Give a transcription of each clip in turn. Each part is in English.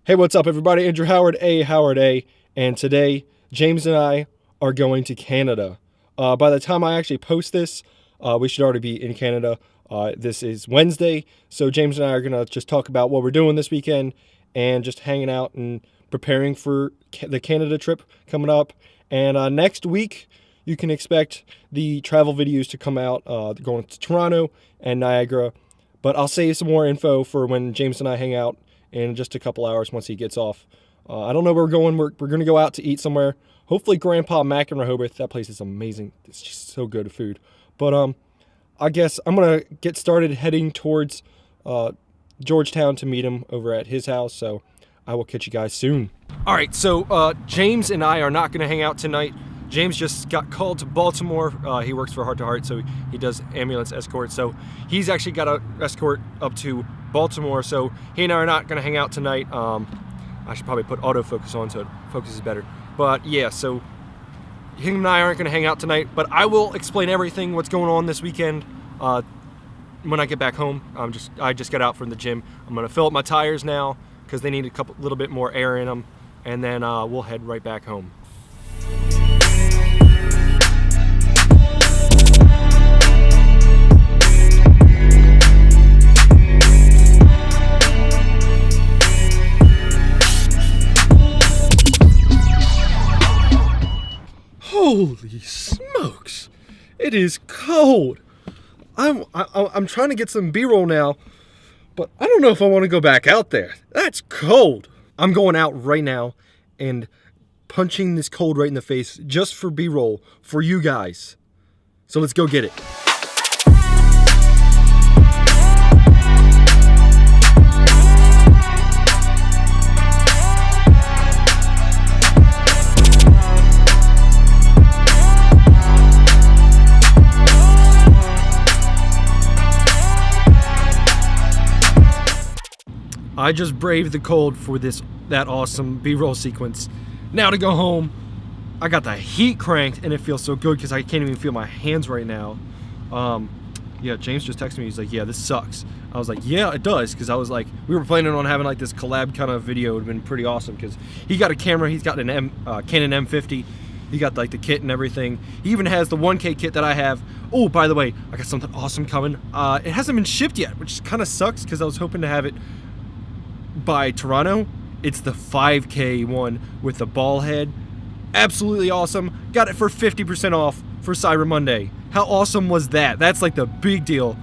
Hey, what's up, everybody? Andrew Howard, Howard A. And today, James and I are going to Canada. By the time I actually post this, we should already be in Canada. This is Wednesday, so James and I are going to just talk about what we're doing this weekend and just hanging out and preparing for the Canada trip coming up. And next week, you can expect the travel videos to come out going to Toronto and Niagara. But I'll save some more info for when James and I hang out in just a couple hours once he gets off. I don't know where we're going. We're going to go out to eat somewhere. Hopefully Grandpa Mac in Rehoboth. That place is amazing. It's just so good food. But I guess I'm going to get started heading towards Georgetown to meet him over at his house. So I will catch you guys soon. All right, so James and I are not going to hang out tonight. James just got called to Baltimore. He works for Heart to Heart, so he does ambulance escort. So he's actually got an escort up to Baltimore. So he and I are not going to hang out tonight. I should probably put autofocus on so it focuses better. But yeah, so him and I aren't going to hang out tonight. But I will explain everything, what's going on this weekend when I get back home. I just got out from the gym. I'm going to fill up my tires now because they need a little bit more air in them. And then we'll head right back home. Holy smokes! It is cold. I'm trying to get some B-roll now, but I don't know if I want to go back out there. That's cold. I'm going out right now and punching this cold right in the face just for B-roll for you guys. So let's go get it. I just braved the cold for that awesome B-roll sequence. Now to go home, I got the heat cranked and it feels so good because I can't even feel my hands right now. Yeah, James just texted me. He's like, yeah, this sucks. I was like, yeah, it does, because I was like, we were planning on having like this collab kind of video. It would have been pretty awesome because he got a camera. He's got an Canon M50. He got like the kit and everything. He even has the 1K kit that I have. Oh, by the way, I got something awesome coming. It hasn't been shipped yet, which kind of sucks because I was hoping to have it by Toronto. It's the 5K one with the ball head. Absolutely awesome. Got it for 50% off for Cyber Monday. How awesome was that? That's like the big deal.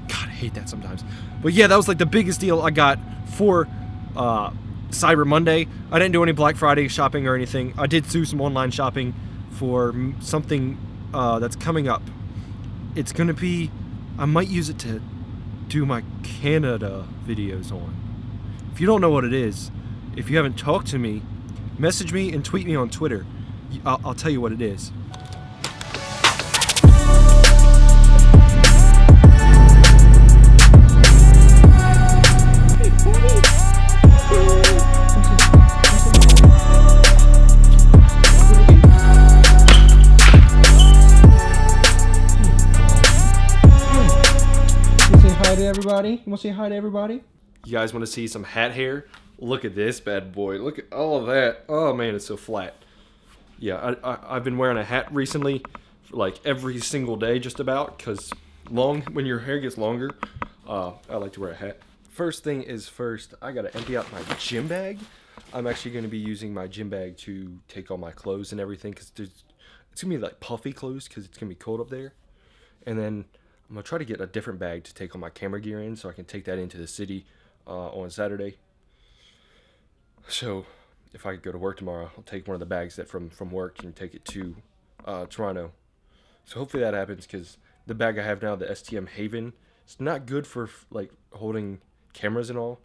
God, I hate that sometimes. But yeah, that was like the biggest deal I got for Cyber Monday. I didn't do any Black Friday shopping or anything. I did do some online shopping for something that's coming up. It's gonna be, I might use it to do my Canada videos on. If you don't know what it is, if you haven't talked to me, message me and tweet me on Twitter. I'll tell you what it is. Everybody, you want to say hi to everybody? You guys want to see some hat hair? Look at this bad boy. Look at all of that. Oh man, it's so flat. Yeah, I've been wearing a hat recently, like every single day just about, because when your hair gets longer, I like to wear a hat. First thing is first, I gotta empty out my gym bag. I'm actually going to be using my gym bag to take all my clothes and everything, because it's going to be like puffy clothes because it's going to be cold up there. And then I'm going to try to get a different bag to take all my camera gear in so I can take that into the city on Saturday. So if I go to work tomorrow, I'll take one of the bags from work and take it to Toronto. So hopefully that happens, because the bag I have now, the STM Haven, it's not good for like holding cameras and all.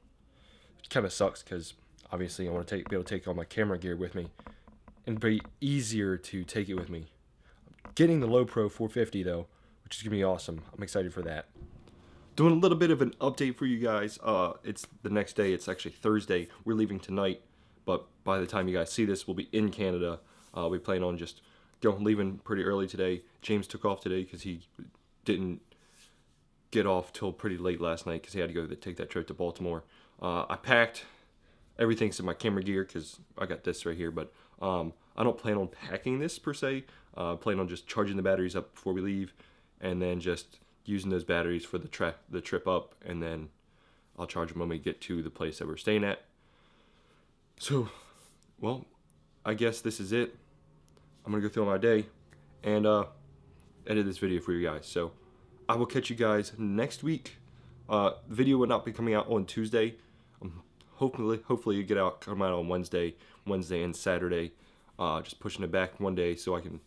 It kind of sucks because obviously I want to be able to take all my camera gear with me and be easier to take it with me. I'm getting the Low Pro 450 though, which is going to be awesome. I'm excited for that. Doing a little bit of an update for you guys. It's the next day. It's actually Thursday. We're leaving tonight, but by the time you guys see this, we'll be in Canada. We plan on just leaving pretty early today. James took off today because he didn't get off till pretty late last night because he had to go take that trip to Baltimore. I packed everything's in my camera gear because I got this right here. But I don't plan on packing this per se. Plan on just charging the batteries up before we leave, and then just using those batteries for the trip up, and then I'll charge them when we get to the place that we're staying at. So, well, I guess this is it. I'm gonna go through my day and edit this video for you guys. So I will catch you guys next week. The video will not be coming out on Tuesday. Hopefully it come out on Wednesday and Saturday. Just pushing it back one day so I can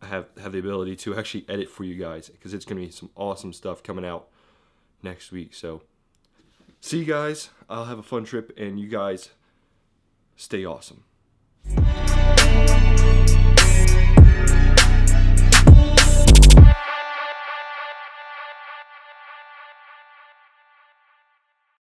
have the ability to actually edit for you guys, because it's gonna be some awesome stuff coming out next week. So see you guys. I'll have a fun trip, and you guys stay awesome.